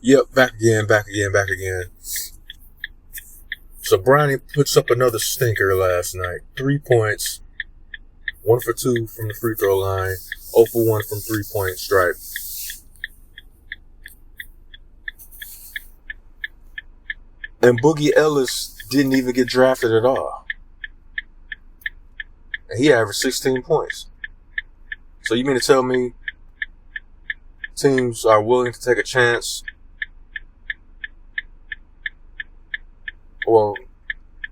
Yep, back again, back again, back again. So Bronny puts up another stinker last night. 3 points, 1 for 2 from the free throw line, 0 for 1 from 3-point stripe. And Boogie Ellis didn't even get drafted at all. And he averaged 16 points. So you mean to tell me teams are willing to take a chance? Well,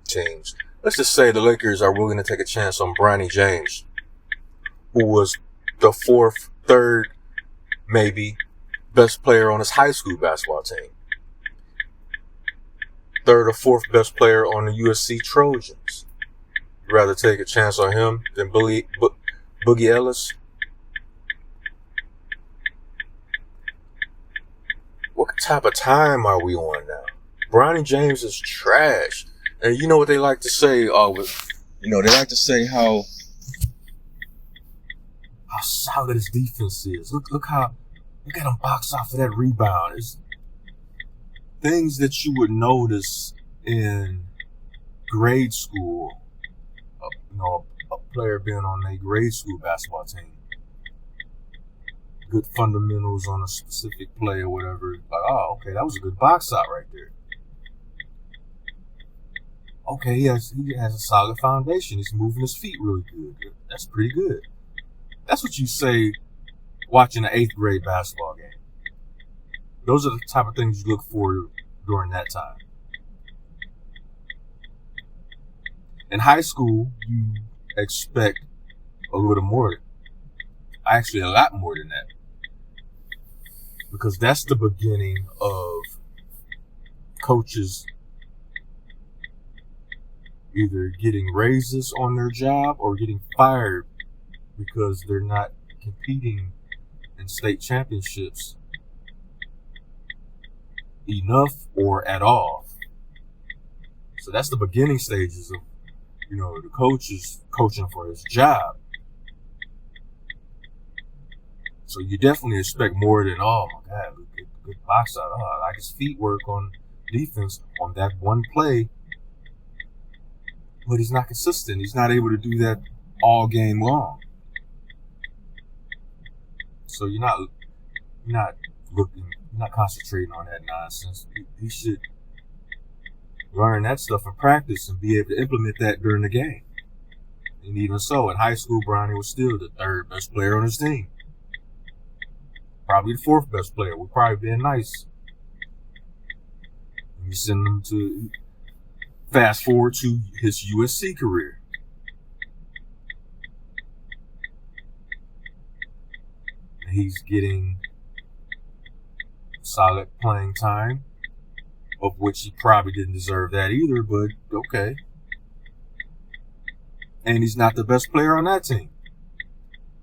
teams. Let's just say the Lakers are willing to take a chance on Bronny James, who was the third, maybe, best player on his high school basketball team. Third or fourth best player on the USC Trojans. You'd rather take a chance on him than Boogie Ellis? What type of time are we on now? Bronny James is trash. And you know what they like to say? They like to say how solid his defense is. Look at him box out for that rebound. It's things that you would notice in grade school. A player being on a grade school basketball team. Good fundamentals on a specific play or whatever. Like, oh, okay, that was a good box out right there. Okay, he has a solid foundation. He's moving his feet really good. That's pretty good. That's what you say watching an 8th grade basketball game. Those are the type of things you look for during that time. In high school, you expect a little more. Actually, a lot more than that. Because that's the beginning of coaches either getting raises on their job or getting fired because they're not competing in state championships enough or at all. So that's the beginning stages of, the coach is coaching for his job. So you definitely expect more than, oh my God, good box out. Oh, I like his feet work on defense on that one play. But he's not consistent. He's not able to do that all game long. So you're not concentrating on that nonsense. He should learn that stuff in practice and be able to implement that during the game. And even so, in high school, Bronny was still the 3rd best player on his team. Probably the 4th best player. We're probably being nice. And you send him to fast forward to his USC career. He's getting solid playing time, of which he probably didn't deserve that either, but okay. And he's not the best player on that team.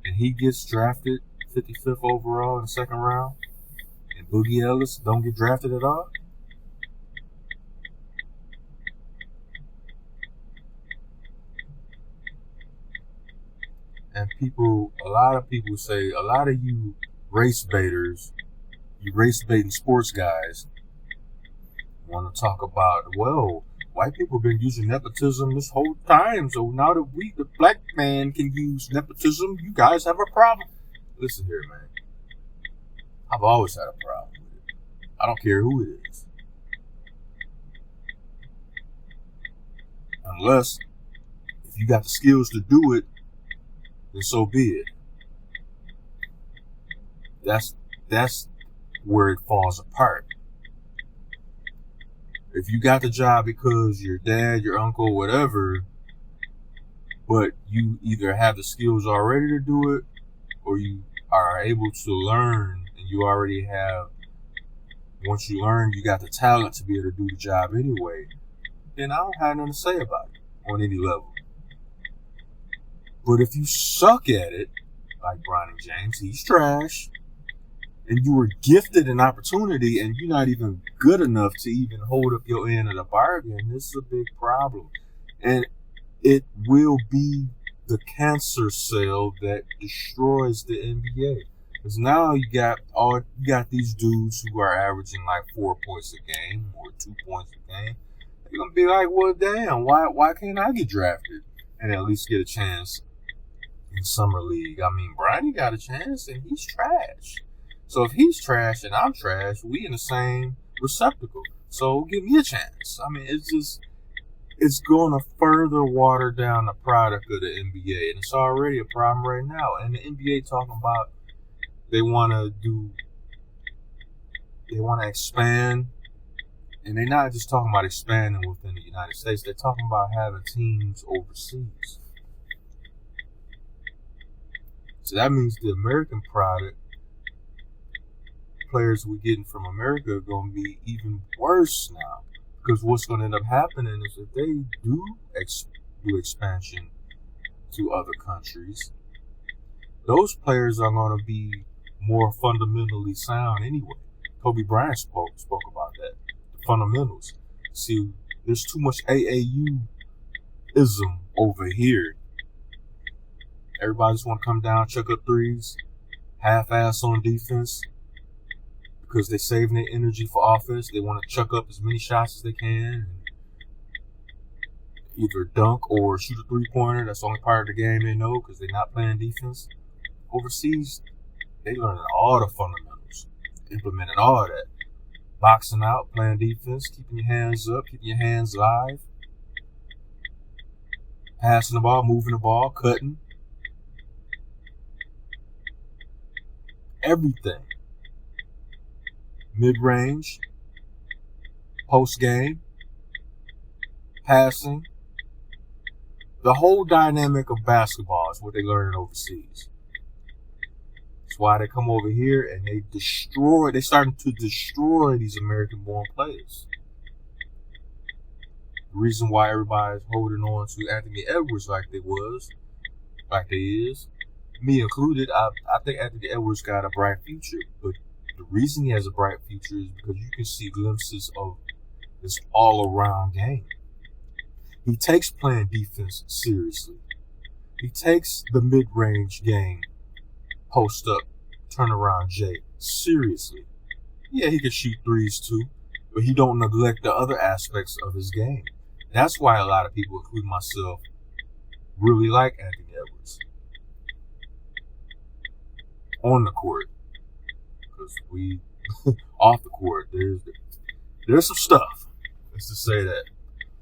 And he gets drafted 55th overall in the 2nd round, and Boogie Ellis don't get drafted at all. And a lot of people say, a lot of you race baiters, you race baiting sports guys, want to talk about, well, white people have been using nepotism this whole time, so now that we, the black man, can use nepotism, you guys have a problem. Listen here, man. I've always had a problem with it. I don't care who it is. Unless, if you got the skills to do it, then so be it. That's where it falls apart. If you got the job because your dad, your uncle, whatever, but you either have the skills already to do it, or you are able to learn, and you already have, once you learn, you got the talent to be able to do the job anyway, then I don't have nothing to say about it on any level. But if you suck at it, like Bronny James, he's trash, and you were gifted an opportunity and you're not even good enough to even hold up your end of the bargain, this is a big problem. And it will be the cancer cell that destroys the NBA. Because now you got these dudes who are averaging like 4 points a game or 2 points a game. They're gonna be like, well, damn, why can't I get drafted and at least get a chance in summer league? I mean, Bronny got a chance and he's trash. So if he's trash and I'm trash, we in the same receptacle. So give me a chance. I mean, it's going to further water down the product of the NBA, and it's already a problem right now. And the NBA talking about they want to expand, and they're not just talking about expanding within the United States. They're talking about having teams overseas. So that means the American product, players we're getting from America, are going to be even worse now. Because what's going to end up happening is if they do expansion to other countries, those players are going to be more fundamentally sound anyway. Kobe Bryant spoke about that. The fundamentals. See, there's too much AAU-ism over here. Everybody just want to come down, chuck up threes, half-ass on defense, because they're saving their energy for offense. They want to chuck up as many shots as they can, and either dunk or shoot a three-pointer. That's the only part of the game they know because they're not playing defense. Overseas, they learning all the fundamentals, implementing all of that. Boxing out, playing defense, keeping your hands up, keeping your hands live, passing the ball, moving the ball, cutting. Everything. Mid-range, post-game, passing. The whole dynamic of basketball is what they learn overseas. That's why they come over here and they're starting to destroy these American-born players. The reason why everybody's holding on to Anthony Edwards like they is, me included, I think Anthony Edwards got a bright future, but the reason he has a bright future is because you can see glimpses of this all-around game. He takes playing defense seriously. He takes the mid-range game, post-up, turnaround J, seriously. Yeah, he can shoot threes too, but he don't neglect the other aspects of his game. That's why a lot of people, including myself, really like Anthony Edwards. On the court. Because we, off the court, there's some stuff. Let's just say that.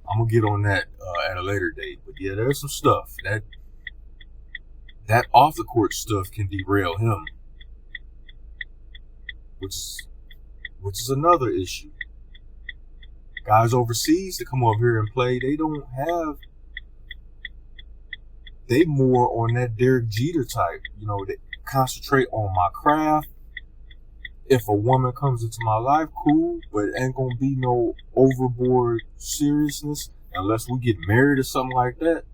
I'm going to get on that at a later date. But yeah, there's some stuff. That off the court stuff can derail him. Which is another issue. Guys overseas that come over here and play, they more on that Derek Jeter type. You know, they concentrate on my craft. If a woman comes into my life, cool, but it ain't gonna be no overboard seriousness unless we get married or something like that.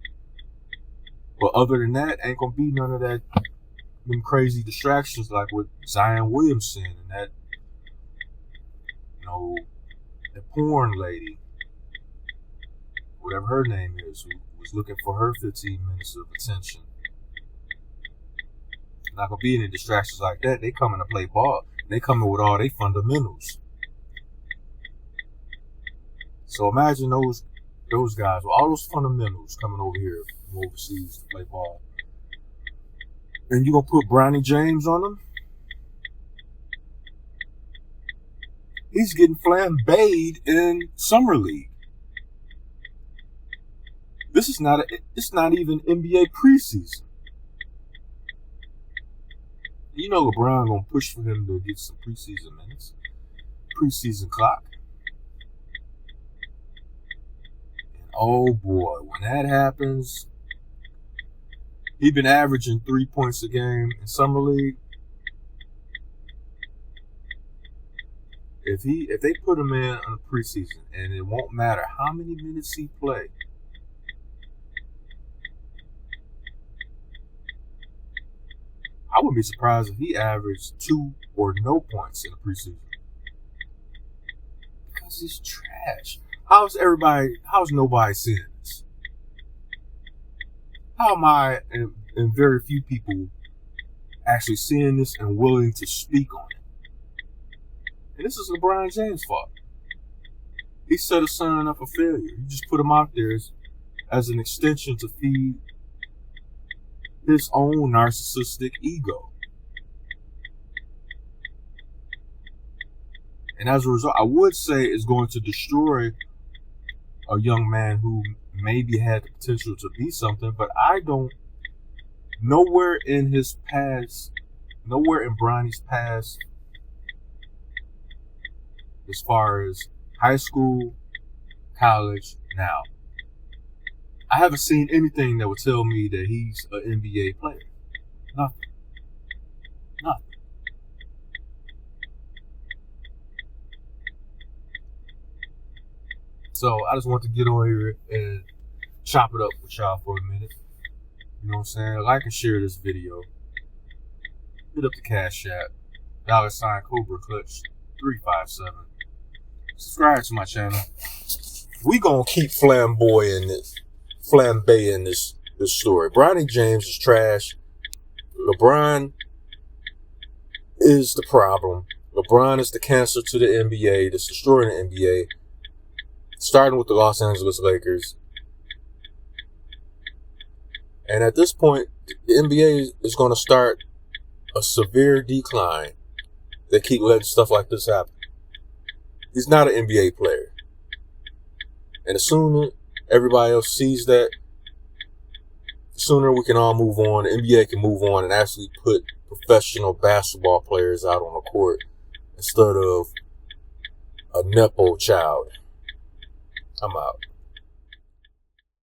But other than that, ain't gonna be none of that, them crazy distractions like with Zion Williamson and that, the porn lady, whatever her name is, who was looking for her 15 minutes of attention. Not gonna be any distractions like that. They coming to play ball. They coming with all their fundamentals. So imagine those guys with all those fundamentals coming over here from overseas to play ball. And you gonna put Bronny James on them? He's getting flambéed in summer league. It's not even NBA preseason. You know LeBron gonna push for him to get some preseason minutes, preseason clock. And oh boy, when that happens, he's been averaging 3 points a game in summer league. If they put him in on the preseason, and it won't matter how many minutes he play, I wouldn't be surprised if he averaged 2 or no points in the preseason. Because he's trash. How's nobody seeing this? How am I and very few people actually seeing this and willing to speak on it. And this is LeBron James' fault. He set his son up for failure. He just put him out there as an extension to feed his own narcissistic ego. And as a result, I would say it's going to destroy a young man who maybe had the potential to be something, but I don't, nowhere in Bronny's past, as far as high school, college, now, I haven't seen anything that would tell me that he's an NBA player. Nothing. So I just want to get on here and chop it up with y'all for a minute. You know what I'm saying? Like and share this video. Hit up the Cash App. $ Cobra Clutch 357. Subscribe to my channel. We gonna keep flamboying this story. Bronny James is trash. LeBron is the problem. LeBron is the cancer to the NBA that's destroying the NBA. Starting with the Los Angeles Lakers. And at this point, the NBA is going to start a severe decline. They keep letting stuff like this happen. He's not an NBA player. And the sooner everybody else sees that, the sooner we can all move on. The NBA can move on and actually put professional basketball players out on the court instead of a Nepo child. I'm out.